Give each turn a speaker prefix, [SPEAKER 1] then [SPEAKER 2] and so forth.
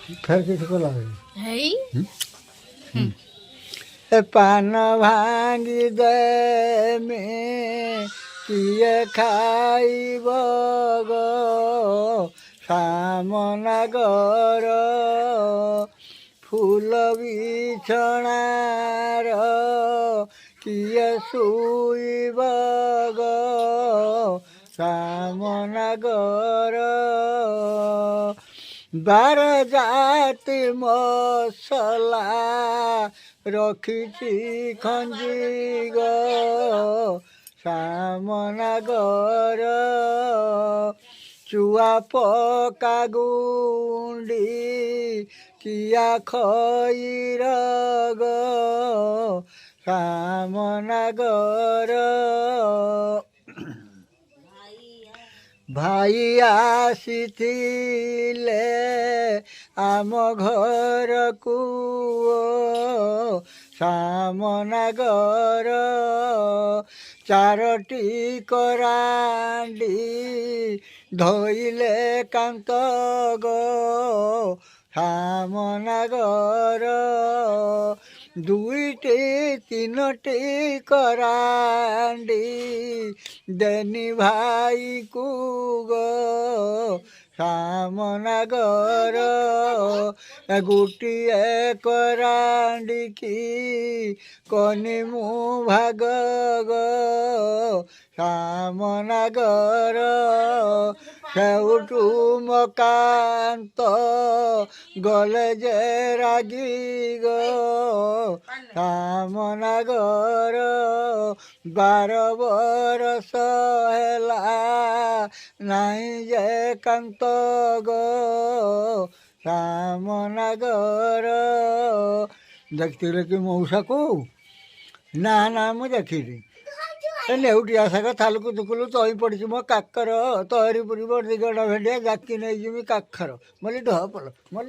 [SPEAKER 1] ଫେର କିଛି କଲା
[SPEAKER 2] ହେଇ
[SPEAKER 1] ପାନ ଭାଙ୍ଗି ଦେମି କିଏ ଖାଇବ ଗୋ ସାମନାଗର ଫୁଲ ବିଛଣାର କିଏ ଶୋଇବ ଗୋ ସାମନାଗର ବାର ଜାତି ମସଲା ରଖିଛି ଖଞ୍ଜି ଗୋ ସାମନାଗର ଚୁଆ ପକା ଗୁଣ୍ଡି କିଆ ଖଇର ଗୋ ସାମନାଗର ଭାଇ ଆସିଥିଲେ ଆମ ଘରକୁ ସାମନାଗର ଚାରୋଟି କରାଣ୍ଡି ଧୋଇଲେ କାନ୍ତ ଗୋ ସାମନାଗର ଦୁଇଟି ତିନୋଟି କରାଣ୍ଡି ଦେନି ଭାଇକୁ ଗୋ ସାମନାଗର ଗୋଟିଏ କରାଣ୍ଡିକି କନି ମୁଁ ଭାଗ ଗୋ ସାମନାଗର ସେଉଠୁ ମକାନ୍ତ ଗଲେ ଯେ ରାଗି ଗୋ ସାମନାଗର 12 ବରଷ ହେଲା ନାଇଁ ଯେ କାନ୍ତ ଗୋ ସାମନାଗର ଦେଖିଥିଲେ କି ମଉସାକୁ ନା ନା ମୁଁ ଦେଖିନି ନେଉଟିଆ ଶାଗ ଥାଲୁକୁ ଦୁକୁଲୁ ତଳି ପଡ଼ିଛି ମୋ କାକର ତହରି ପୁରିବ ଦିଗଟା ଭେଣ୍ଡିଆ ଜାକି ନେଇଯିବି କାଖର ବୋଲି ଢ ପଲ ବୋଲି